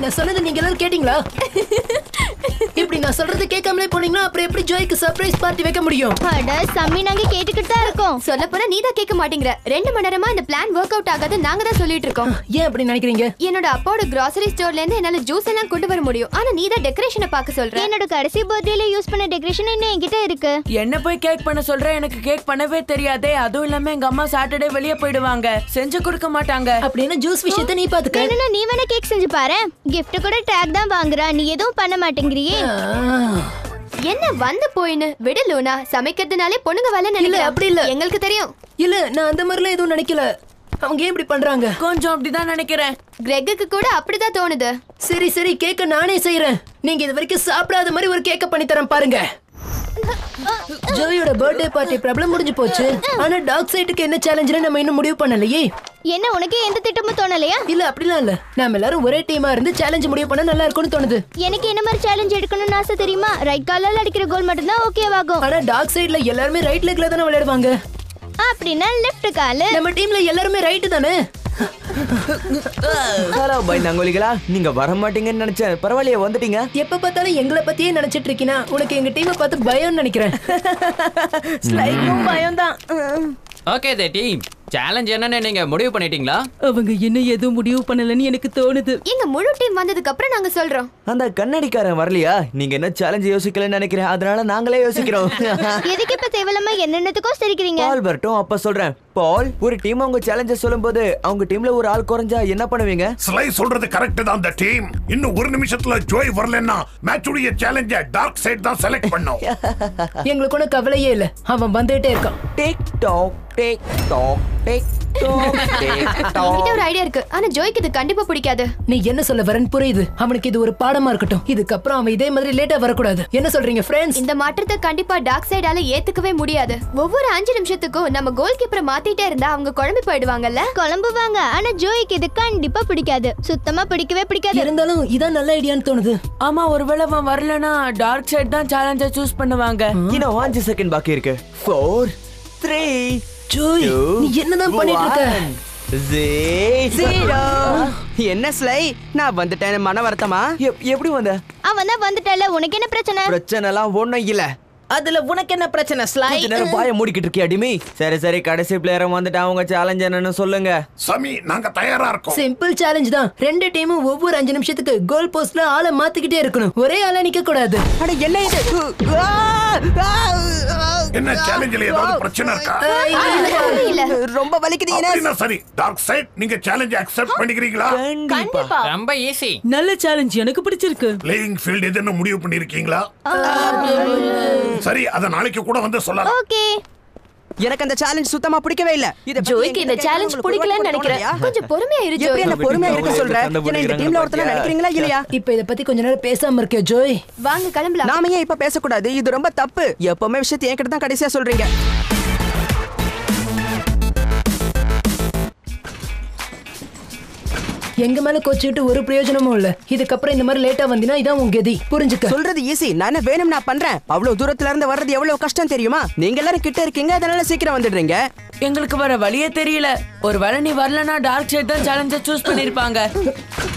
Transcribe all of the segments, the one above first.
நான் சொன்னது நீங்க எல்லாரும் கேட்டீங்களா? இப்படி நான் சொல்றது கேட்காமலே போனீங்கன்னா அப்புறம் எப்படி ஜோய்க்கு சர்ப்ரைஸ் பார்ட்டி வைக்க முடியும்? அட சம்மி, நாங்க கேட்டுக்கிட்டு தான் இருக்கோம். சொல்ல போனா நீ தான் கேட்க மாட்டேங்கிற. 2 மணி நேரமா இந்த பிளான் ஒர்க் அவுட் ஆகாது நாங்க தான் சொல்லிட்டு இருக்கோம். ஏன் அப்படி நினைக்கிறீங்க? என்னோட அப்பாவோட கிராசரி ஸ்டோர்ல இருந்து என்னால ஜூஸ் எல்லாம் கொண்டு வர முடியும். ஆனா நீ தான் டெக்கரேஷனை பார்க்க சொல்ற. என்னோட கடைசி பர்த்டேல யூஸ் பண்ண டெக்கரேஷன் இன்னும் என்கிட்ட இருக்கு. என்ன போய் கேக் பண்ண சொல்ற? எனக்கு கேக் பண்ணவே தெரியாதே. அதுவும் இல்லாம எங்க அம்மா சாட்டர்டே வெளியே போயிடுவாங்க, செஞ்சு கொடுக்க மாட்டாங்க. அப்படின்னா ஜூஸ் விஷயத்தை நீ பாத்துக்க. என்னன்னா நீ வேணா கேக் செஞ்சு பாரு. gift கூட டேக் தான் வாங்குறா, நீ எதுவும் பண்ண மாட்டேங்கிறியே. என்ன வந்து போயின்னு விடு லூனா. சமைக்கிறதுனாலே பொண்ணுங்க வேலை நினைக்கல. அப்படி இல்ல, எங்களுக்கு தெரியும். இல்ல நான் அந்த மாதிரிலாம் எதுவும் நினைக்கல. அவங்க ஏன் இப்படி பண்றாங்க? கொஞ்சம் அப்படிதான் நினைக்கிறேன். கிரெக்குக்கு கூட அப்படிதான் தோணுது. சரி சரி, கேக்க நானே செய்யறேன். நீங்க இது வரைக்கும் சாப்பிடாத மாதிரி ஒரு கேக்க பண்ணி தரேன் பாருங்க. ஜோயோட பர்த்டே பார்ட்டி ப்ராப்ளம் முடிஞ்சு போச்சு. ஆனா டாக் சைடுக்கு என்ன சேலஞ்சுன்னு நம்ம இன்னும் முடிவு பண்ணலையே. என்ன உனக்கு எந்த திட்டமும் தோணலையா? இல்ல அப்படிலாம் இல்ல, நாம எல்லாரும் ஒரே டீமா இருந்து சேலஞ்ச் முடிவு பண்ணா நல்லா இருக்கும்னு தோணுது. எனக்கு என்ன மாதிரி சேலஞ்ச் எடுக்கணும்னு ஆசை தெரியுமா? ரைட் காலால அடிக்கிற கோல் மட்டும் தான் ஓகேவாகும். ஆனா டாக் சைடுல எல்லாரும் ரைட் லெக்ல தானே விளையாடுவாங்க. அப்படின்னா லெஃப்ட் கால். நம்ம டீம்ல எல்லாரும் ரைட் தானே. ஹலோ பயந்தாங்கோலிகளா, நீங்க வர மாட்டீங்கன்னு நினைச்சேன். பரவாயில்லையே, வந்துட்டீங்க. எப்ப பார்த்தாலும் எங்களை பத்தியே நினைச்சிட்டு இருக்கீனா? உனக்கு எங்க டீமை பார்த்து பயம்னு நினைக்கிறேன். ஸ்லைக்கும் பயம்தான். ஓகே தி டீம், சேலஞ்ச் என்னன்னு நீங்க முடிவு பண்ணிட்டீங்களா? அவங்க என்ன எதுவும் முடிவு பண்ணலன்னு எனக்கு தோணுது. எங்க முழு டீம் வந்ததுக்கு அப்புறம் நாங்க சொல்றோம். அந்த கண்ணடிக்காரன் வரலையா? நீங்க என்ன சேலஞ்ச் யோசிக்கலன்னு நினைக்கிறேன், அதனால நாங்களே யோசிக்கிறோம். எதுக்கு இப்ப தேவையில்லாம என்னென்னத்துக்கோ சிரிக்கிறீங்க? ஆல்பர்ட்டும் அப்ப சொல்றேன். பால், ஒரு டீம் அவங்க சேலஞ்ச சொல்லும்போது அவங்க டீம்ல ஒரு ஆள் குறைஞ்சா என்ன பண்ணுவீங்க? ஸ்லை சொல்றது கரெக்ட் தான். அந்த டீம் இன்னும் ஒரு நிமிஷத்துல ஜோய் வரலன்னா மேட்சுடைய சேலஞ்ச டார்க் சைடு தான் செலக்ட் பண்ணோம். எங்களுக்கு ஒன்றும் கவலையே இல்ல, அவன் வந்துட்டே இருக்கான். Tick tock tick tock tick tock tick என்கிட்ட டாக். ஒரு ஐடியா இருக்கு. ஆனா ஜோய்க்கு இது கண்டிப்பா பிடிக்காது. நீ என்ன சொல்ல வரேன்னு புரியுது. அவனுக்கு இது ஒரு பாடமா இருக்கட்டும். இதுக்கப்புறம் அவன் இதே மாதிரி லேட்டா வரக்கூடாது. என்ன சொல்றீங்க ஃப்ரெண்ட்ஸ்? இந்த மாற்றத்தை கண்டிப்பா டார்க் சைடால ஏத்துக்கவே முடியாது. ஒவ்வொரு 5 நிமிஷத்துக்கும் நம்ம கோல் கீப்பரை மாத்திட்டே இருந்தா அவங்க குழம்பி போயிடுவாங்கல்ல. குழம்புவாங்க. ஆனா ஜோய்க்கு இது கண்டிப்பா பிடிக்காது. சுத்தமா பிடிக்கவே பிடிக்காது. இருந்தாலும் இதான் நல்ல ஐடியான்னு தோணுது. ஆமா, ஒருவேளை அவன் வரலனா டார்க் சைடு தான் சேலஞ்ச சூஸ் பண்ணுவாங்க. இன்னும் 5 செகண்ட் பாக்கி இருக்கு. 4 3 ஜோய், நீ என்னதான் பண்ணிட்டு இருக்க? 0. என்ன ஸ்லை, நான் வந்துட்டேன். மன வருத்தமா? எப்படி வந்த? அவன் தான் வந்துட்டால, உனக்கு என்ன பிரச்சனை? பிரச்சனைலாம் ஒண்ணும் இல்ல. அதுல உனக்கு என்ன பிரச்சனை ஸ்லை? கொஞ்ச நேரம் பாய மூடிக்கிட்டு இருக்கியா டிமி? சரி சரி, கடைசி பிளேயர் வந்துட்டு அவங்க சேலஞ்ச் என்னன்னு சொல்லுங்க. சமி, நாங்க தயாரா இருக்கோம். சிம்பிள் சேலஞ்ச் தான். 2 டீமும் ஒவ்வொரு 5 நிமிஷத்துக்கு கோல் போஸ்ட்ல ஆளை மாத்திக்கிட்டே இருக்கணும். ஒரே ஆளா நிக்க கூடாது. அட என்ன இது? என்ன சேலஞ்சில ஏதாவது பிரச்சனை இருக்கா? இல்ல ரொம்ப வலிக்குது. அப்படின்னா சரி, டார்க் சைடு நீங்க சேலஞ்ச் அக்செப்ட் பண்ணிக்கிறீங்களா? கண்டிப்பா. ரொம்ப ஈஸி. நல்ல சேலஞ்ச், எனக்கு பிடிச்சிருக்கு. பிளேயிங் ஃபீல்ட் எதுன்னு முடிவு பண்ணிருக்கீங்களா? சரி, அத நாளைக்கு கூட வந்து சொல்லலாம். ஓகே. எனக்கு அந்த சேலஞ்ச் சுத்தமா பிடிக்கவே இல்ல. ஜோய்க்கு இந்த சேலஞ்ச் பிடிக்கலன்னு நினைக்கிறேன். கொஞ்சம் பொறுமையா இரு ஜோய். எப்படி என்ன பொறுமையா இருக்க சொல்ற? என்ன இந்த டீம்ல ஒருத்தன நினைக்கிறீங்களா இல்லையா? இப்ப இத பத்தி கொஞ்ச நேரம் பேசாம இருக்கே ஜோய். வாங்க கிளம்பலாம். நாம ஏன் இப்ப பேசக்கூடாது? இது ரொம்ப தப்பு. எப்பவுமே விஷயத்தை என்கிட்ட தான் கடைசியா சொல்றீங்க. எங்க மேல கோச்சிட்டு ஒரு பிரயோஜனமும் இல்ல. இதுக்கப்புறம் இந்த மாதிரி லேட்டா வந்தினா இதான் உன் கதி. புரிஞ்சுக்க. சொல்றது ஈஸி, நான் என்ன வேணும் நான் பண்றேன். அவ்வளவு தூரத்துல இருந்து வர்றது எவ்வளவு கஷ்டம் தெரியுமா? நீங்க எல்லாரும் கிட்ட இருக்கீங்க, அதனால சீக்கிரம் வந்துடுறீங்க. எங்களுக்கு வர வழியே தெரியல. ஒருவேளை நீ வரலனா டார்க் சைடு தான் சேலஞ்ச சூஸ் பண்ணிருப்பாங்க.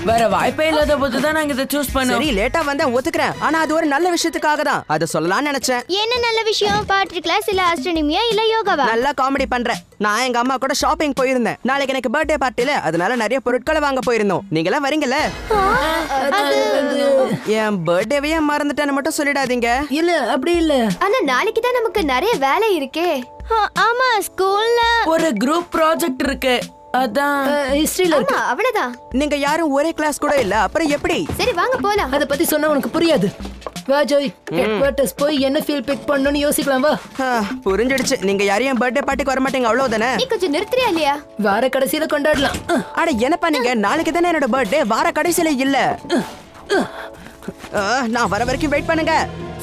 வேற வாய்ப்பே இல்லாத போது தான் நாங்க இதை சூஸ் பண்ணோம். சரி, லேட்டா வந்தா ஒத்துக்கிறேன். ஆனா அது ஒரு நல்ல விஷயத்துக்காக தான். அத சொல்லலாம்னு நினைச்சேன். என்ன நல்ல விஷயம்? பாட்ரி கிளாஸ் இல்ல ஆஸ்ட்ரோனமியா இல்ல யோகாவா? நல்லா காமெடி பண்றேன். நான் எங்க அம்மா கூட ஷாப்பிங் போயிருந்தேன். நாளைக்கு எனக்கு பர்த்டே பார்ட்டில, அதனால நிறைய பொருட்களை வாங்க போயிருந்தோம். நீங்க எல்லாம் வரீங்கல்ல? என் பர்த்டேவையே மறந்துட்டேன்னு மட்டும் சொல்லிடாதீங்க. இல்ல அப்படி இல்ல. ஆனா நாளைக்கு தான் நமக்கு நிறைய வேலை இருக்கே. ஆமா, ஸ்கூல்ல ஒரு குரூப் ப்ராஜெக்ட் இருக்கு. அதான் ஹிஸ்டரியில இருக்கு. ஆமா, அவ்வளவுதான். நீங்க யாரும் ஒரே கிளாஸ் கூட இல்ல, அப்புறம் எப்படி? சரி வாங்க போலாம். அத பத்தி சொன்னா உனக்கு புரியாது. வா ஜோய், ஹெட்குவார்ட்டர்ஸ் போய் என்ன ஃபீல் பிக் பண்ணனும்னு யோசிக்கலாம் வா. புரிஞ்சிடுச்சு. நீங்க யாரையும் பர்த்டே பார்ட்டிக்கு வர மாட்டீங்க, அவ்வளவுதானே? நீ கொஞ்சம் நிறுத்துறியா இல்லையா? வார கடைசியில கொண்டாடலாம். அட என்னப்பா நீங்க, நாளைக்கு தானே என்னோட பர்த்டே, வார கடைசியில இல்ல. நான் வர வரைக்கும் வெயிட் பண்ணுங்க.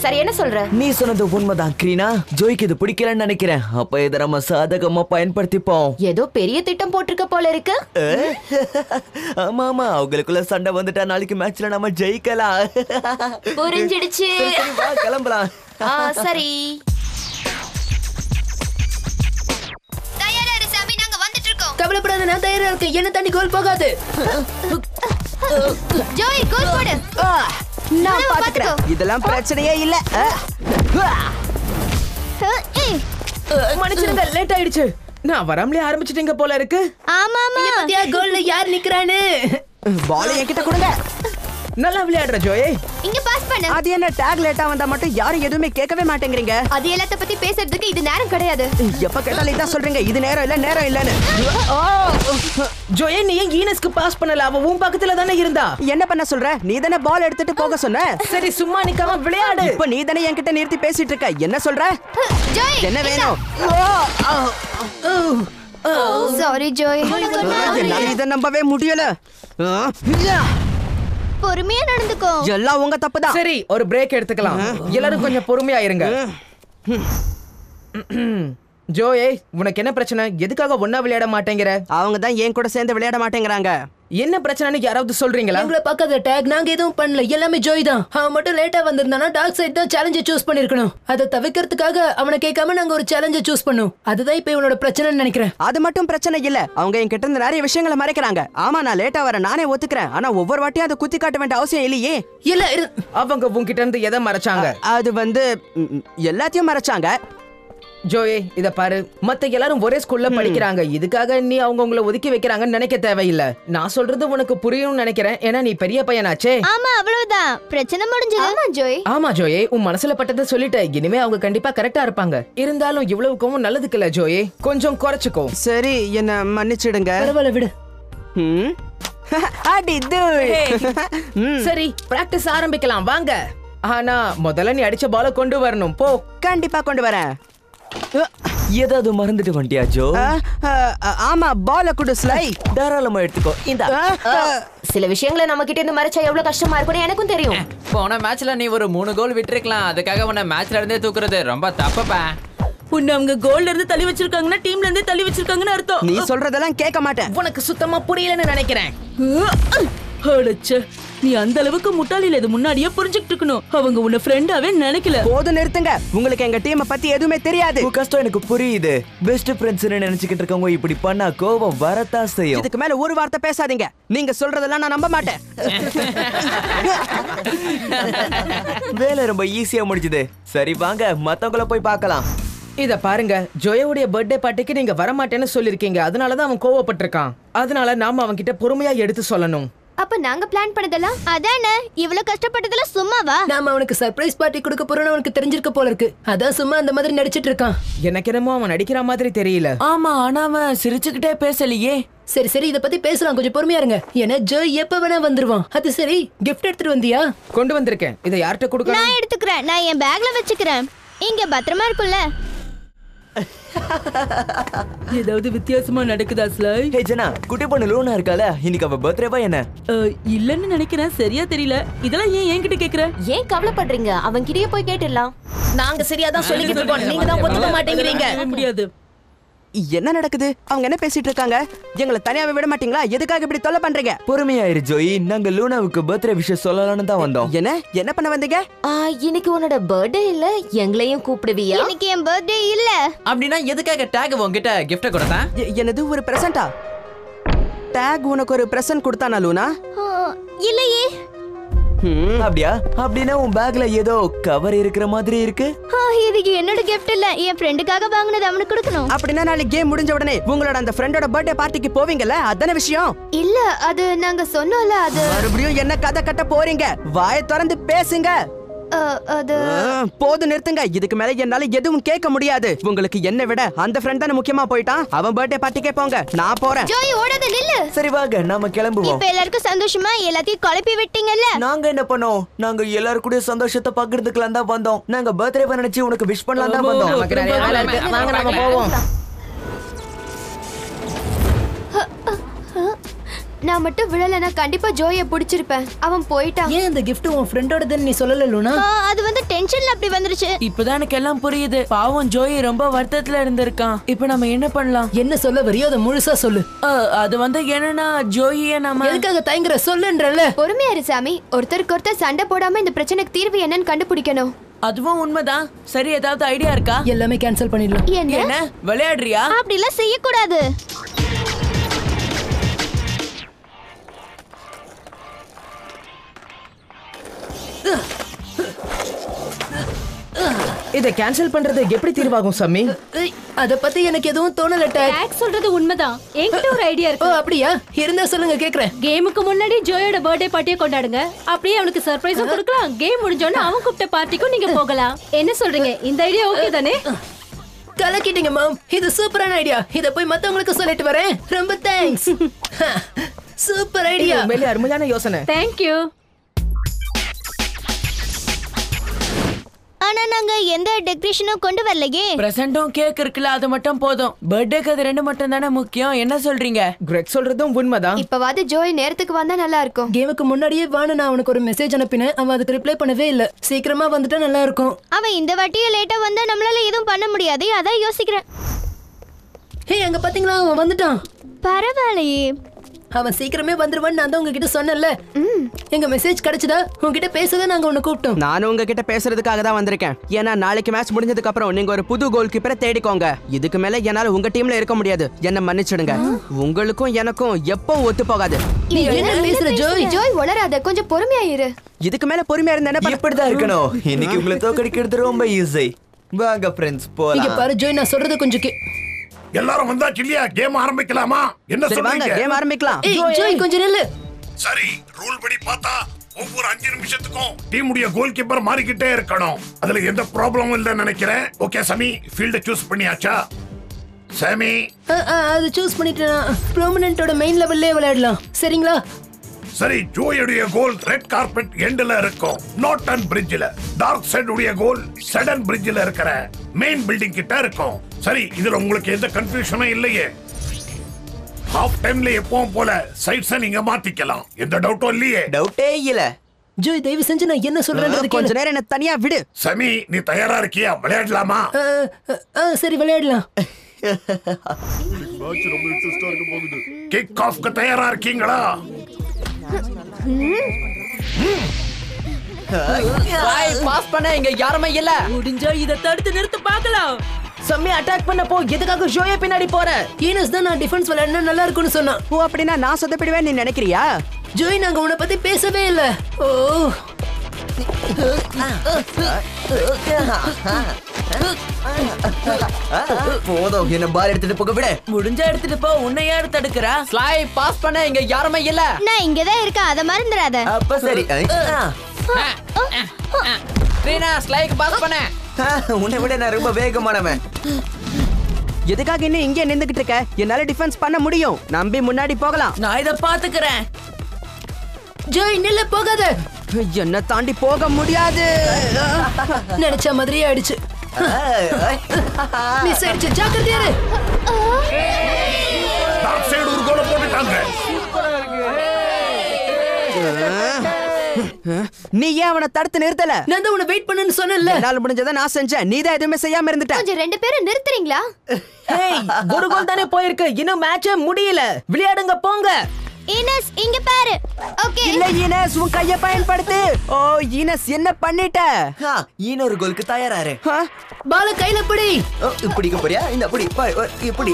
சரி, என்ன சொல்ற? நீ சொன்னது உண்மைதான் கிரீனா. ஜோய்க்கு இது பிடிக்கலன்னு நினைக்கிறேன். அப்ப இதை நம்ம சாதகமா பயன்படுத்திப்போம். ஏதோ பெரிய திட்டம் போட்டிருக்க போல இருக்கு. ஆமா ஆமா, அவங்களுக்குள்ள சண்டை வந்துட்டா நாளைக்கு மேட்ச்ல நம்ம ஜெயிக்கலாம். புரிஞ்சிடுச்சு. சரி, வா கிளம்பலாம். சரி. தயாரா இரு சாமி, நாங்க வந்துட்டு இருக்கோம். கவலைப்படாத, நான் தயாரா இருக்கேன். என்ன தாண்டி கோல் போகாது. ஜோய் கோல் போடு. நான் பாத்துக்கிறேன். இதெல்லாம் பிரச்சனையே இல்ல. மன்னிச்சிடுங்க, லேட் ஆயிடுச்சு. நான் வராமலே ஆரம்பிச்சிட்டீங்க போல இருக்கு. ஆமா ஆமா. இங்க பாத்தியா கோல்ல யார் நிக்கறானு? பால் என்கிட்ட கொடுங்க. நல்லா விளையாடுற ஜோயே. இங்க பாஸ் பண்ணு. அது என்ன டேக் லேட்டா வந்தா மட்டும் யாரும் எதுவுமே கேட்கவே மாட்டேங்கிறீங்க. அது எல்லாத்த பத்தி பேசுறதுக்கு இது நேரம் கிடையாது. எப்ப கேட்டாலும் இதான் சொல்றீங்க, இது நேரம் இல்லன்னு. ஜோயே, நீ ஏன் ஈனஸ்க்கு பாஸ் பண்ணல? அவ உன் பக்கத்துல தானே இருந்தா. என்ன பண்ண சொல்ற? நீ தானே பால் எடுத்துட்டு போக சொன்ன. சரி, சும்மா நிக்காம விளையாடு. இப்ப நீ தானே என்கிட்ட நிறுத்தி பேசிட்டு இருக்க. என்ன சொல்ற? ஜோய் என்ன வேணும்? Sorry Joy. என்னால இதை நம்பவே முடியல. பொறுமையா நடந்துக்கோ. எல்லாம் உங்க தப்புதான். சரி, ஒரு பிரேக் எடுத்துக்கலாம். எல்லாரும் கொஞ்சம் பொறுமையா இருங்க. ஜோயே, உனக்கு என்ன பிரச்சனை? எதுக்காக ஒன்னா விளையாட மாட்டேங்கிற? அவங்க தான் என் கூட சேர்ந்து விளையாட மாட்டேங்கிறாங்க. என்ன பிரச்சனைன்னு யாராவது சொல்றீங்களா? எங்களை பார்க்காத டேக், நாங்க எதுவும் பண்ணல. எல்லாமே ஜோய் தான். அவன் மட்டும் லேட்டா வந்திருந்தானா டார்க் சைட் தான் சேலஞ்சை சூஸ் பண்ணிருக்கணும். அதை தவிர்க்கிறதுக்காக அவனை கேட்காம நாங்க ஒரு சேலஞ்சை சூஸ் பண்ணோம். அதுதான் இப்ப இவனோட பிரச்சனைன்னு நினைக்கிறேன். அது மட்டும் பிரச்சனை இல்ல, அவங்க என்கிட்ட இருந்து நிறைய விஷயங்களை மறைக்கிறாங்க. ஆமா, நான் லேட்டா வரேன், நானே ஒத்துக்கிறேன். ஆனா ஒவ்வொரு வாட்டியும் அதை குத்தி காட்ட வேண்டிய அவசியம் இல்லையே. இல்ல அவங்க உன்கிட்ட இருந்து எதை மறைச்சாங்க? அது வந்து எல்லாத்தையும் மறைச்சாங்க. ஜோயே, இத பாரு, மத்த எல்லாரும் ஒரே ஸ்கூல்ல படிக்கிறாங்க. இதுக்காக நீ அவங்களை ஒதுக்கி வைக்கிறாங்கன்னு நினைக்க தேவையில்லை. நான் சொல்றது உனக்கு புரியும்னு நினைக்கிறேன். ஏன்னா நீ பெரிய பையனாச்சே. ஆமா, அவ்வளவுதான். பிரச்சனை முடிஞ்சது. ஆமா ஜோய். ஆமா ஜோயே, உன் மனசுல பட்டதை சொல்லிட்ட. இனிமே அவங்க கண்டிப்பா கரெக்டா இருப்பாங்க. இருந்தாலும் இவ்வளவுக்கும் நல்லதுக்கு இல்ல ஜோயே, கொஞ்சம் குறைச்சுக்கோ. சரி, என்ன மன்னிச்சிடுங்க. பரவாயில்ல விடு. அடி தூள். சரி, பிராக்டிஸ் ஆரம்பிக்கலாம் வாங்க. ஆனா முதல்ல நீ அடிச்ச பால கொண்டு வரணும். போ. கண்டிப்பா கொண்டு வரேன். ஏதாவது மறந்துட்டு வந்துட்டியா ஜோ? ஆமா, பால குடு ஸ்லை. தாராளமா எடுத்துக்கோ. இந்த சில விஷயங்களை நம்ம கிட்ட இருந்து மறைச்சா எவ்வளவு கஷ்டமா இருக்கும்னு எனக்கும் தெரியும். போன மேட்ச்ல நீ ஒரு 3 கோல் விட்டுருக்கலாம். அதுக்காக உன்னை மேட்ச்ல இருந்தே தூக்குறது ரொம்ப தப்புப்பா. உன்னை அவங்க கோல்ல இருந்து தள்ளி வச்சிருக்காங்கன்னா டீம்ல இருந்தே தள்ளி வச்சிருக்காங்கன்னு அர்த்தம். நீ சொல்றதெல்லாம் கேட்க மாட்டேன். உனக்கு சுத்தமா புரியலன்னு நினைக்கிறேன். அடச்சே, நீ அந்த அளவுக்கு முட்டாளில இது முன்னாடியே புரிஞ்சுக்கிட்டு இருக்கணும். அவங்க உன்னை ஃப்ரெண்டாவே நினைக்கல. போதும், நிறுத்துங்க. உங்களுக்கு எங்க டீமை பத்தி எதுவுமே தெரியாது. உன் கஷ்டம் எனக்கு புரியுது. பெஸ்ட் ஃப்ரெண்ட்ஸ் நினைச்சுக்கிட்டு இருக்கவங்க இப்படி பண்ணா கோபம் வரத்தான் செய்யும். இதுக்கு மேல ஒரு வார்த்தை பேசாதீங்க. நீங்க சொல்றதெல்லாம் நான் நம்ப மாட்டேன். வேலை ரொம்ப ஈஸியா முடிஞ்சது. சரி வாங்க, மத்தவங்கள போய் பார்க்கலாம். இத பாருங்க, ஜோயோடைய பர்த்டே பார்ட்டிக்கு நீங்க வரமாட்டேன்னு சொல்லிருக்கீங்க. அதனாலதான் அவன் கோவப்பட்டிருக்கான். அதனால நாம அவன் கிட்ட பொறுமையா எடுத்து சொல்லணும். அப்ப நாங்க பிளான் பண்ணதெல்லாம் அதானே, இவ்வளவு கஷ்டப்பட்டதுல சும்மாவா? நாம அவனுக்கு சர்ப்ரைஸ் பார்ட்டி கொடுக்க போறோம்னு அவனுக்கு தெரிஞ்சிருக்க போல இருக்கு. அதான் சும்மா அந்த மாதிரி நடிச்சிட்டு இருக்கான். எனக்கு என்னமோ அவன் நடிக்கிற மாதிரி தெரியல. ஆமா, ஆனா அவன் சிரிச்சுக்கிட்டே பேசலையே. சரி சரி, இத பத்தி பேசலாம். கொஞ்சம் பொறுமையா இருங்க. ஏன்னா ஜோய் எப்ப வேணா வந்துருவான். அது சரி, கிஃப்ட் எடுத்துட்டு வந்தியா? கொண்டு வந்திருக்கேன். இதை யார்கிட்ட கொடுக்கணும்? நான் எடுத்துக்கிறேன். நான் என் பேக்ல வச்சுக்கிறேன். இங்க பத்திரமா இருக்குல்ல? ஏதாவது வித்தியாசமா நடக்குதா ஸ்லை? ஹே ஜனா, குட்டி பொண்ணு லூனா இருக்கால, இன்னைக்கு அவ பர்த்டேவா என்ன? இல்லன்னு நினைக்கிறேன், சரியா தெரியல. இதெல்லாம் ஏன் என்கிட்ட கேக்குற? ஏன் கவலைப்படுறீங்க? அவன் கிட்டயே போய் கேட்டுடலாம். நாங்க சரியா தான் சொல்லிக்கிட்டு இருக்கோம். நீங்க தான் ஒத்துக்க மாட்டேங்கிறீங்க. முடியாது. என்ன நடக்குது? அவங்க என்ன பேசிட்டு இருக்காங்க? எங்களை தனியாவே விட மாட்டீங்களா? எதுக்காக இப்படி தொல்லை பண்றீங்க? பொறுமையாயிரு ஜோய், நாங்க லூனாவுக்கு பர்த்டே விஷயம் சொல்லலாம்னு தான் வந்தோம். என்ன பண்ண வந்தீங்க? இன்னைக்கு உன்னோட பர்த்டே இல்ல, எங்களையும் கூப்பிடுவியா? இன்னைக்கு என் பர்த்டே இல்ல. அப்படின்னா எதுக்காக டேக் உன்கிட்ட கிஃப்ட் கொடுத்தா? எனது ஒரு பிரசன்டா? டேக் உனக்கு ஒரு பிரசன்ட் கொடுத்தானா லூனா? இல்லையே. அப்படியா? அப்படின்னா உன் பேக்ல ஏதோ கவர் இருக்கிற மாதிரி இருக்கு. இதுக்கு என்னோட கிஃப்ட் இல்ல, என் ஃப்ரெண்டுக்காக வாங்குனது அவனுக்கு கொடுக்கணும். அப்படின்னா நாளைக்கு கேம் முடிஞ்ச உடனே உங்களோட அந்த ஃப்ரெண்டோட பர்த்டே பார்ட்டிக்கு போவீங்கல்ல, அதான விஷயம்? இல்ல, அது நாங்க சொன்னோம்ல. அது மறுபடியும் என்ன கதை கட்ட போறீங்க? வாயை திறந்து பேசுங்க. அது போதும், நிறுத்துங்க. இதுக்கு மேல என்னால எதுவும் கேட்க முடியாது. உங்களுக்கு என்ன விட அந்த ஃப்ரெண்ட் தானே முக்கியமா போயிட்டான். அவன் பர்த்டே பார்ட்டிக்கே போங்க, நான் போறேன். ஜோய் ஓடாத, நில்லு. சரி வாங்க, நாம கிளம்புவோம். இப்ப எல்லாருக்கும் சந்தோஷமா எல்லாத்தையும் குழப்பி விட்டீங்கல்ல? நாங்க என்ன பண்ணோம்? நாங்க எல்லாரும் கூட சந்தோஷத்தை பகிர்ந்துக்கலாம் தான் வந்தோம். நாங்க பர்த்டே நினைச்சு உனக்கு விஷ் பண்ணலாம் தான் வந்தோம். நமக்கு நிறைய வேலை இருக்கு. வாங்க நாம போவோம். நான் மட்டும் விழலனா கண்டிப்பா ஜோயை பிடிச்சிருப்பேன். அவன் போயிட்டான். ஏன் அந்த கிஃப்ட் உன் ஃப்ரெண்டோடதுன்னு நீ சொல்லல லூனா? அது வந்து டென்ஷன்ல அப்படி வந்துருச்சு. இப்பதான் எனக்கு எல்லாம் புரியுது. பாவம் ஜோய் ரொம்ப வருத்தத்துல இருந்திருக்கான். இப்ப நம்ம என்ன பண்ணலாம்? என்ன சொல்ல வரியோ அதை முழுசா சொல்லு. அது வந்து என்னன்னா, ஜோயிய நம்ம எதுக்காக தயங்குற சொல்லுன்றல. பொறுமையா இரு சாமி. ஒருத்தருக்கு ஒருத்தர் சண்டை போடாம இந்த பிரச்சனைக்கு தீர்வு என்னன்னு கண்டுபிடிக்கணும். அதுவும் உண்மைதான். சரி, ஏதாவது ஐடியா இருக்கா? எல்லாமே கேன்சல் பண்ணிடலாம். என்ன விளையாடுறியா? அப்படி எல்லாம் செய்யக்கூடாது. இதை கேன்சல் பண்றது எப்படி தீர்வாகும் சம்மி? அத பத்தி எனக்கு எதுவும் தோணல டேக். டேக் சொல்றது உண்மைதான். என்கிட்ட ஒரு ஐடியா ஓ இருக்கு. அப்படியா? இருந்தா சொல்லுங்க கேக்குறேன். கேமுக்கு முன்னாடி ஜோயோட பர்த்டே பார்ட்டியை கொண்டாடுங்க. அப்படியே அவனுக்கு சர்ப்ரைஸும் கொடுக்கலாம். கேம் முடிஞ்சோன்னா அவன் கூப்பிட்ட பார்ட்டிக்கும் நீங்க போகலாம். என்ன சொல்றீங்க? இந்த ஐடியா ஓகே தானே? கலக்கிட்டீங்க மாம். இது சூப்பரான ஐடியா. இத போய் மத்தவங்களுக்கு சொல்லிட்டு வரேன். ரொம்ப தேங்க்ஸ். Super idea. உண்மையிலே அருமையான யோசனை. Thank you. ஆனா நாங்க எந்த டெக்கரேஷனும் கொண்டு வரலையே. பிரசன்ட்டும் கேக் இருக்குல்ல, அது மட்டும் போதும். பர்த்டேக்கு அது 2 மட்டும் தானே முக்கியம். என்ன சொல்றீங்க? கிரெக் சொல்றதும் உண்மைதான். இப்பவாது ஜோய் நேரத்துக்கு வந்தா நல்லா இருக்கும். கேமுக்கு முன்னாடியே வான்னு நான் அவனுக்கு ஒரு மெசேஜ் அனுப்பினேன். அவன் அதுக்கு ரிப்ளை பண்ணவே இல்ல. சீக்கிரமா வந்துட்டா நல்லா இருக்கும். அவன் இந்த வாட்டியே லேட்டா வந்தா நம்மளால எதுவும் பண்ண முடியாது. அதான் யோசிக்கிறேன். ஹே அங்க பாத்தீங்களா, அவன் வந்துட்டான். பரவாயில்லையே. அவன் சீக்கிரமே வந்துருவான்னு நான் தான் உங்ககிட்ட சொன்னேன்ல. எங்க மெசேஜ் கிடைச்சதா? உங்ககிட்ட பேசதான் நாங்க உன்னை கூப்பிட்டோம். நானும் உங்ககிட்ட பேசுறதுக்காக தான் வந்திருக்கேன். ஏன்னா நாளைக்கு மேட்ச் முடிஞ்சதுக்கு அப்புறம் நீங்க ஒரு புது கோல் கீப்பரை தேடிக்கோங்க. இதுக்கு மேல என்னால உங்க டீம்ல இருக்க முடியாது. என்ன மன்னிச்சிடுங்க. உங்களுக்கும் எனக்கும் எப்பவும் ஒத்து போகாது. நீ என்ன பேசுற ஜோய்? ஜோய் உளராத, கொஞ்சம் பொறுமையா இரு. இதுக்கு மேல பொறுமையா இருந்தா என்ன பண்ண? இப்படிதான் இருக்கணும். இன்னைக்கு உங்களை தோக்கடிக்கிறது ரொம்ப ஈஸி. வாங்க ஃப்ரெண்ட்ஸ் இங்க போலாம். பாரு ஜோய், நான் சொல்றது கொஞ்சம் எல்லாரும் வந்தாச்சு இல்லையா? கேம் ஆரம்பிக்கலாமா? என்ன சரி வாங்க சொல்றீங்க? கேம் ஆரம்பிக்கலாம். ஜோய் கொஞ்சம் நில்லு. சரி, ரூல் படி பார்த்தா ஒவ்வொரு 5 நிமிஷத்துக்கும் டீமுடைய கோல் கீப்பர் மாறிக்கிட்டே இருக்கணும். அதுல எந்த ப்ராப்ளமும் இல்லைன்னு நினைக்கிறேன். ஓகே சமி, ஃபீல்ட சூஸ் பண்ணியாச்சா? சாமி அது சூஸ் பண்ணிட்டேன். ப்ரோமினன்ட்டோட மெயின் லெவல்லே விளையாடலாம். சரிங்களா? சரி, ஜோயுடைய கோல் ரெட் கார்பெட் எண்ட்ல இருக்கும், நார்டன் பிரிட்ஜ்ல. டார்க் சைடு உடைய கோல் சடன் பிரிட்ஜ்ல இருக்கிற மெயின் பில்டிங் கிட்ட இருக்கும். சரி, இதுல உங்களுக்கு எந்த கன்ஃபியூஷனும் இல்லையே. ஹாஃப் டைம்ல எப்பவும் போல சைட்ஸை நீங்க மாத்திக்கலாம். எந்த டவுட்டும் இல்லையே? டவுட்டே இல்ல. ஜோய் தயவு செஞ்சு நான் என்ன சொல்றேன்னு கொஞ்ச நேரம் என்ன தனியா விடு. சமி, நீ தயாரா இருக்கியா? விளையாடலாமா? சரி விளையாடலாம். கிக் ஆஃப்க்கு தயாரா இருக்கீங்களா? பாஸ் பண்ண இங்க யாருமே இல்ல. முடிஞ்சா இதை தடுத்து நிறுத்த பார்க்கலாம். சம்மி அட்டாக் பண்ண போ. எதுக்காக ஜோயே பின்னாடி போற? ஈனஸ் தான் நான் டிஃபென்ஸ் விளையாடினா நல்லா இருக்கும்னு சொன்னான். ஓ அப்படின்னா நான் சொதப்பிடுவேன் நீ நினைக்கிறியா? ஜோய் நாங்க உன்னை பத்தி பேசவே இல்ல. ஓ போதும், என்ன பால் எடுத்துட்டு போக விட. முடிஞ்சா எடுத்துட்டு போ. உன்னை யாரு தடுக்கிறா? ஸ்லாய் பாஸ் பண்ண இங்க யாருமே இல்ல. நான் இங்கதான் இருக்கேன், அதை மறந்துடாத. அப்ப சரி. ரீனா ஸ்லைக்கு பாஸ் பண்ண. உன்னை விட நான் ரொம்ப வேகமானவன். எதுக்காக இன்னும் இங்கே நின்னுகிட்டு இருக்க? என்னால டிஃபென்ஸ் பண்ண முடியும். நம்பி முன்னாடி போகலாம். நான் இதை பாத்துக்கிறேன். ஜோய் நில்ல, போகாத. என்ன தாண்டி போக முடியாது. நினைச்ச மாதிரியே ஆயிடுச்சு. மிஸ் ஆயிடுச்சு, ஜாக்கிரதையா இரு. டார்க் சைடு ஒரு கோல் போட்டுட்டாங்க. நீ ஏன் அவனை தடுத்து நிறுத்தல? நான் தான் உன்னை வெயிட் பண்ணுன்னு சொன்னேன்ல. என்னால முடிஞ்சதை நான் செஞ்சேன். நீ தான் எதுவுமே செய்யாம இருந்துட்ட. கொஞ்சம் 2 பேரும் நிறுத்துறீங்களா? ஹேய், ஒரு கோல் தானே போயிருக்கு. இன்னும் மேட்சே முடியல. விளையாடுங்க போங்க. ஈனஸ் இங்க பாரு. ஓகே. இல்ல ஈனஸ், உன் கைய பயன்படுத்து. ஓ ஈனஸ், என்ன பண்ணிட்ட? இன்னொரு கோலுக்கு தயாராரு. பால கையில பிடி. இப்படிக்க போறியா? இந்த இப்படி இப்படி.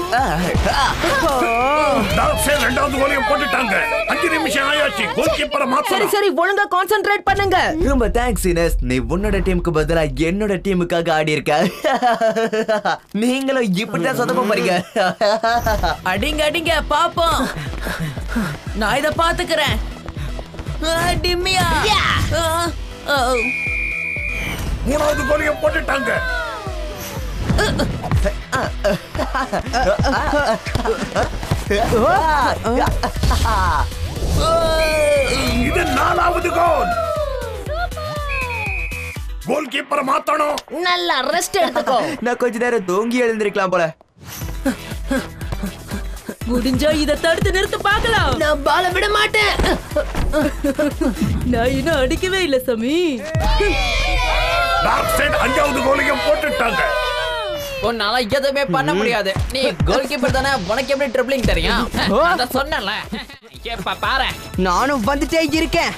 டார்க் சைடு ரெண்டாவது கோலையும் போட்டுட்டாங்க. 5 நிமிஷம் ஆயாச்சு. கோல் கீப்பரை சரி மாத்தணும். சரி, ஒழுங்கா கான்சென்ட்ரேட் பண்ணுங்க. ரொம்ப தேங்க்ஸ் இனஸ். நீ உன்னோட டீமுக்கு பதிலா என்னோட டீமுக்காக ஆடி இருக்க. நீங்களும் இப்படிதான் சொதப்ப போறீங்க. அடிங்க அடிங்க பாப்போம். நான் இதை பாத்துக்கிறேன். டிம்மியா. மூணாவது கோலையும் போட்டுட்டாங்க. இது 4வது கோல். கோல் கீப்பரை மாத்தணும். நல்லா ரெஸ்ட் எடுத்துக்கோ. நான் கொஞ்ச நேரம் தூங்கி எழுந்திருக்கலாம் போல. முடிஞ்சா இதை தடுத்து நிறுத்த பார்க்கலாம். நான் பால விட மாட்டேன். நான் இன்னும் அடிக்கவே இல்ல சமி. டார்க் சைடு 5வது கோலையும் போட்டுட்டாங்க. உன்னால எதுவுமே பண்ண முடியாது. நீ கோல் கீப்பர் தானே, உனக்கு எப்படி ட்ரிப்ளிங் தெரியும்? அத சொன்னல. இப்ப பாரு, நானும் வந்துட்டே இருக்கேன்.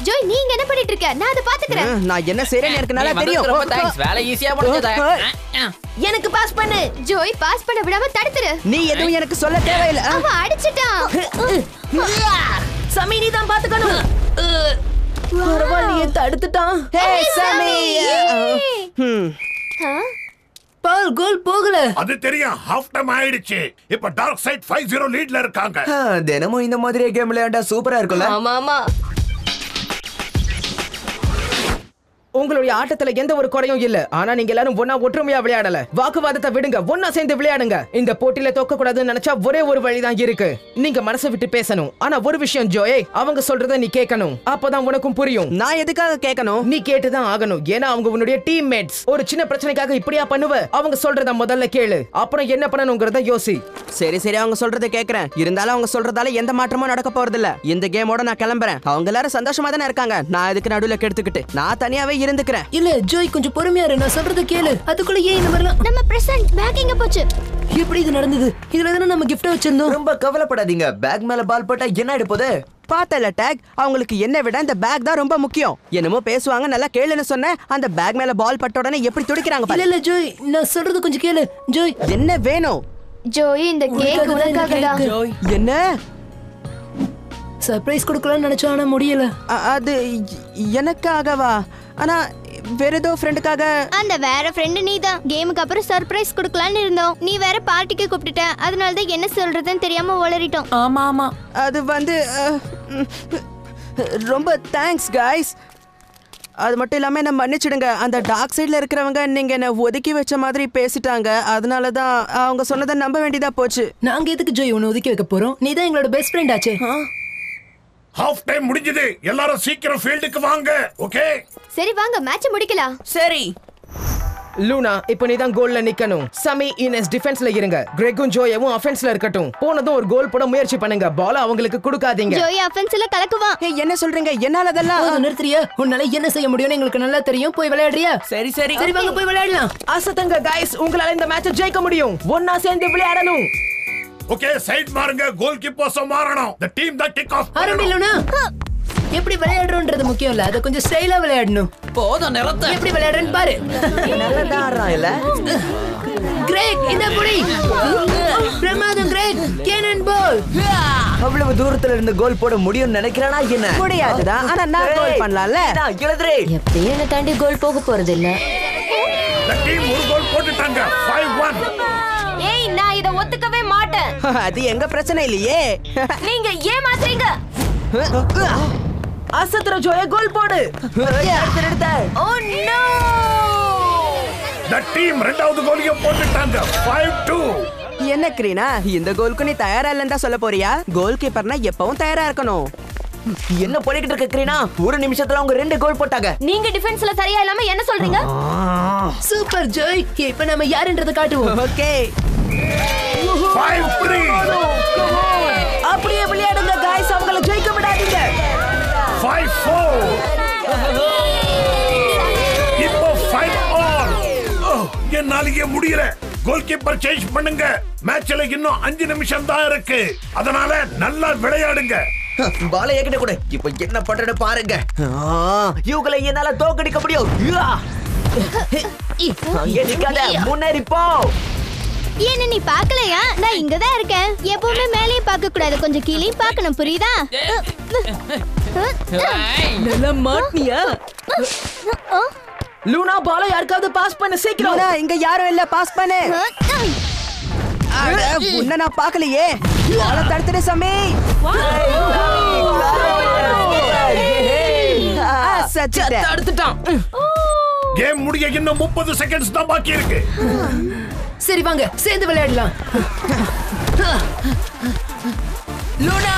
ஜோய் நீங்க என்ன பண்ணிட்டு இருக்க? நான் அதை பாத்துக்கிறேன். நான் என்ன செய்றேன்னு எனக்கு நல்லா தெரியும். ரொம்ப தேங்க்ஸ். வேலை ஈஸியா முடிஞ்சதா? எனக்கு பாஸ் பண்ணு. ஜோய் பாஸ் பண்ண விடாம தடுத்துரு. நீ எதுவும் எனக்கு சொல்ல தேவையில்லை. அவன் அடிச்சிட்டான். சமி நீ தான் பாத்துக்கணும். பரவாயில்லையே தடுத்துட்டான். ஹே சாமி. பால் கோல் போகல. அது தெரியும், ஹாஃப் டைம் ஆயிடுச்சு. இப்ப டார்க் சைட் 5-0 லீட்ல இருக்காங்க. தினமும் இந்த மாதிரி கேம் விளையாண்டா சூப்பரா இருக்கும்ல. ஆமா ஆமா. உங்களுடைய ஆட்டத்துல எந்த ஒரு குறையும் இல்ல. ஆனா நீங்க எல்லாரும் ஒன்னா ஒற்றுமையா விளையாடல. வாக்குவாதத்தை விடுங்க, ஒன்னா சேர்ந்து விளையாடுங்க. இந்த போட்டியில தோக்க கூடாதுன்னு நினைச்சா ஒரே ஒரு வழிதான் இருக்கு. நீங்க மனசை விட்டு பேசணும். ஆனா ஒரு விஷயம் ஜோயே, அவங்க சொல்றத நீ கேட்கணும். அப்பதான் உனக்கும் புரியும். நான் எதுக்காக கேட்கணும்? நீ கேட்டுதான் ஆகணும். ஏன்னா அவங்க உன்னுடைய டீம்மேட்ஸ். ஒரு சின்ன பிரச்சனைக்காக இப்படியா பண்ணுவ? அவங்க சொல்றத முதல்ல கேளு, அப்புறம் என்ன பண்ணணும்ங்கறத யோசி. சரி சரி, அவங்க சொல்றதை கேக்குறேன். இருந்தாலும் அவங்க சொல்றதால எந்த மாற்றமும் நடக்க போறது இல்ல. இந்த கேமோட நான் கிளம்புறேன். அவங்க எல்லாரும் சந்தோஷமா தானே இருக்காங்க. நான் இதுக்கு நடுவுல கெடுத்துக்கிட்டு நான் தனியாவே இருந்துக்கிறேன். இல்ல ஜோய், கொஞ்சம் பொறுமையா இரு. நான் சொல்றத கேளு. அதுக்குள்ள ஏன் இந்த மாதிரிலாம்? நம்ம பிரசன்ட் பேக் எங்க போச்சு? எப்படி இது நடந்தது? இதுல தானே நம்ம கிஃப்ட் வச்சிருந்தோம். ரொம்ப கவலைப்படாதீங்க. பேக் மேல பால் போட்டா என்ன ஆயிடுப்போது? பார்த்தல டேக், அவங்களுக்கு என்ன விட இந்த பேக் தான் ரொம்ப முக்கியம். என்னமோ பேசுவாங்க, நல்லா கேளுன்னு சொன்னேன். அந்த பேக் மேல பால் பட்ட உடனே எப்படி துடிக்கிறாங்க பாரு. இல்ல ஜோய், நான் சொல்றது கொஞ்சம் கேளு. ஜோய், என்ன வேணும்? ஜோய், இந்த கேக் உனக்காக தான். என்ன சர்ப்ரைஸ் கொடுக்கலாம்னு நினைச்சோம், ஆனா முடியல. அது எனக்காகவா? ஆனா வேற ஏதோ ஃப்ரெண்டுக்காக. அந்த வேற ஃப்ரெண்டு நீ தான். கேமுக்கு அப்புறம் சர்ப்ரைஸ் கொடுக்கலாம்னு இருந்தோம். நீ வேற பார்ட்டிக்கு கூப்பிட்டுட்ட. அதனால தான் என்ன சொல்றதுன்னு தெரியாம உளறிட்டோம். ஆமா ஆமா. அது வந்து ரொம்ப தேங்க்ஸ் கைஸ். அது மட்டும் இல்லாம என்ன மன்னிச்சிடுங்க. அந்த டார்க் சைடுல இருக்கிறவங்க நீங்க என்ன ஒதுக்கி வச்ச மாதிரி பேசிட்டாங்க. அதனால தான் அவங்க சொன்னதை நம்ப வேண்டியதா போச்சு. நாங்க எதுக்கு ஜோய் உன்னை ஒதுக்கி வைக்க போறோம்? நீ தான் எங்களோட பெஸ்ட் ஃப்ரெண்ட் ஆச்சே. ஹாஃப் டைம் முடிஞ்சது. எல்லாரும் சீக்கிரம் ஃபீல்டுக்கு வாங்க. ஓகே, சரி வாங்க, மேட்ச் முடிக்கலாம். சரி. லூனா, இப்போ நீ தான் கோல்ல நிக்கணும். சமி இனஸ் டிஃபென்ஸ்ல இருங்க. கிரெகும் ஜோயவும் ஆஃபென்ஸ்ல இருக்கட்டும். போனதும் ஒரு கோல் போட முயற்சி பண்ணுங்க. பால் அவங்களுக்கு கொடுக்காதீங்க. ஜோய் ஆஃபென்ஸ்ல கலக்குவான். என்ன சொல்றீங்க? என்னால அதெல்லாம் நிறுத்துறியா? உன்னால என்ன செய்ய முடியும்னு எங்களுக்கு நல்லா தெரியும். போய் விளையாடுறியா? சரி சரி சரி வாங்க போய் விளையாடலாம். அசத்துங்க கைஸ், உங்களால இந்த மேட்சை ஜெயிக்க முடியும். ஒன்னா சேர்ந்து விளையாடணும். ஓகே, சைடு மாறுங்க. கோல் கீப்பர்ஸ் மாறணும். the team that kick off ஆரம்பிக்கலனா? எப்படி விளையாடுறோம்ன்றது முக்கியம் இல்ல. அத கொஞ்சம் ஸ்டைலா விளையாடணும். போதும் நிறுத்து. எப்படி விளையாடுறேன்னு பாரு. நல்லதா ஆடுறான் இல்ல? கிரேக், இந்த புடி. பிரமாதம் கிரேக். கேனன் பால். அவ்வளவு தூரத்துல இருந்து கோல் போட முடியும்னு நினைக்கிறானா என்ன? முடியாதுதான். ஆனா நான் கோல் பண்ணலாம்ல. எழுதுறே. எப்பயும் என்ன தாண்டி கோல் போக போறது இல்ல. the team ஒரு கோல் போட்டுட்டாங்க. 5-1. ஏய், நான் இத ஒத்துக்கவே மாட்டேன். அது எங்க பிரச்சனை இல்லையே. நீங்க ஏமாத்துறீங்க. அசத்துற ஜோய கோல் போடு. Oh no. the team இரண்டாவது கோலையும் போட்டுட்டாங்க. 5-2. என்ன கிரீனா, இந்த கோலுக்கு நீ தயாரா இல்லன்னு சொல்ல போறியா? கோல் கீப்பர்னா எப்பவும் தயாரா இருக்கணும். என்ன பண்ணிக்கிட்டு இருக்க கிரீனா? ஒரு நிமிஷத்துல அவங்க 2 கோல் போட்டாங்க. நீங்க டிஃபென்ஸ்ல சரியா இல்லாம என்ன சொல்றீங்க? Super Joy. இப்ப நாம யாருன்றத காட்டுவோம். ஓகே, 5-3. அப்படியே விளையாடுங்க கைஸ், அவங்கள ஜெயிக்க விடாதீங்க. 5-4. இப்போ 5-all. என்னாலேயே முடியல. கோல் கீப்பர் சேஞ்ச் பண்ணுங்க. மேட்ச்ல இன்னும் 5 நிமிஷம் தான் இருக்கு. அதனால நல்லா விளையாடுங்க. பாலை ஏகிட்ட கூட. இப்போ என்ன பண்றேன்னு பாருங்க. இவங்களை என்னால தோக்கடிக்க முடியும். முன்னேறி போ. என்ன நீ பார்க்கலையா? நான் இங்க தான் இருக்கேன். எப்பவுமே மேலே பார்க்க கூடாது, கொஞ்சம் கீழே பார்க்கணும், புரியுதா? நல்லா மாட்டியா? லூனா, பாலை யாருக்காவது பாஸ் பண்ண சீக்கிரம். லூனா, இங்க யாரும் இல்ல, பாஸ் பண்ணு. அட, உன்னை நான் பார்க்கலையே. பாலை தடுத்துடு சமி. தடுத்துட்டான். கேம் முடிய இன்னும் 30 செகண்ட்ஸ் தான் பாக்கி இருக்கு. சரி வாங்க சேர்ந்து விளையாடலாம். லூனா,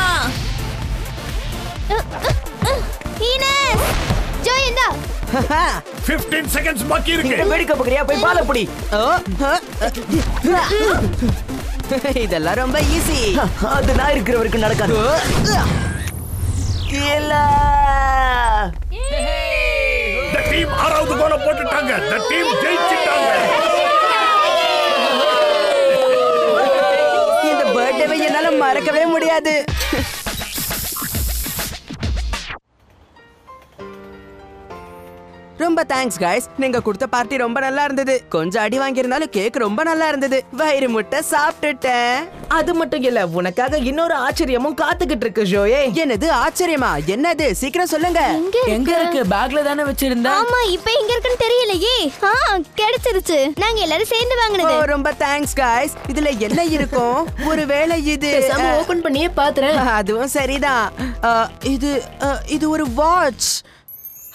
ஈனஸ், ஜோய் இந்தா. 15 செகண்ட்ஸ் பாக்கி இருக்கு. வேடிக்கை பார்க்கறியா? போய் பாலை புடி. இதெல்லாம் ரொம்ப ஈஸி. அது நான் இருக்கிற வரைக்கும் நடக்காது. இல்ல. the team ஆறாவது கோல போட்டுட்டாங்க. the team ஜெயிச்சிட்டாங்க. இந்த பர்த்டேவை என்னால மறக்கவே முடியாது. ரொம்ப தேங்க்ஸ் கைஸ். நீங்க கொடுத்த பார்ட்டி ரொம்ப நல்லா இருந்தது. கொஞ்சம் அடி வாங்கியிருந்தாலும் கேக் ரொம்ப நல்லா இருந்தது. வயிறு முட்டை சாப்பிட்டுட்டேன். அது மட்டும் இல்ல, உனக்காக இன்னொரு ஆச்சரியமும் காத்துக்கிட்டு இருக்கு ஜோயே. என்னது ஆச்சரியமா? என்னது? சீக்கிரம் சொல்லுங்க. எங்க இருக்கு? பேக்ல தானே வச்சிருந்தேன். ஆமா, இப்போ எங்க இருக்குன்னு தெரியலையே. கிடைச்சிருச்சு. நாங்க எல்லாரும் சேர்ந்து வாங்குனது. ரொம்ப தேங்க்ஸ் கைஸ். இதுல என்ன இருக்கும்? ஒருவேளை இது ஓபன் பண்ணியே பாத்துறேன். அதுவும் சரிதான். இது ஒரு வாட்ச்.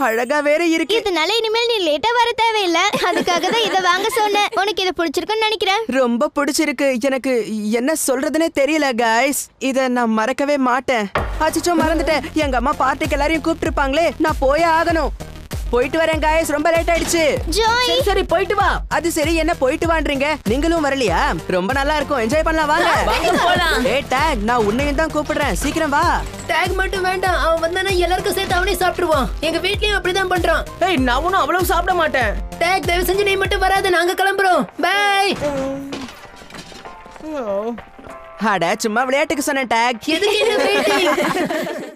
அழகா வேற இருக்கு. இதனால இனிமேல் நீ லேட்டா வர தேவையில்ல. அதுக்காக தான் இத வாங்க சொன்னேன். உனக்கு இது பிடிச்சிருக்குன்னு நினைக்கிறேன். ரொம்ப பிடிச்சிருக்கு. எனக்கு என்ன சொல்றதுனே தெரியல கைஸ். இத நான் மறக்கவே மாட்டேன். அச்சச்சோ, மறந்துட்டேன். எங்க அம்மா பார்ட்டிக்கு எல்லாரையும் கூப்பிட்டுருப்பாங்களே. நான் போயே ஆகணும். போயிட்டு வரேன் கைஸ். ரொம்ப லேட் ஆயிடுச்சு. ஜோய், சரி போயிட்டு வா. அது சரி, என்ன போயிட்டு வான்றீங்க? நீங்களும் வரலையா? ரொம்ப நல்லா இருக்கும். என்ஜாய் பண்ணலாம் வாங்க. ஏய் டாக், நான் உன்னையும் தான் கூப்பிடுறேன். சீக்கிரம் வா. டேக் மட்டும் வேண்டாம். அவன் வந்தானா எல்லாருக்கும் சேர்த்து அவனே சாப்பிட்டுருவான். எங்க வீட்லயும் அப்படிதான் பண்றான். ஏய், நான் ஒன்னும் அவ்வளவு சாப்பிட மாட்டேன். டேக், தயவு செஞ்சு நீ மட்டும் வராத. நாங்க கிளம்புறோம். பை. அட, சும்மா விளையாட்டுக்கு சொன்னேன் டாக். எதுக்கு என்ன வெயிட்டிங்?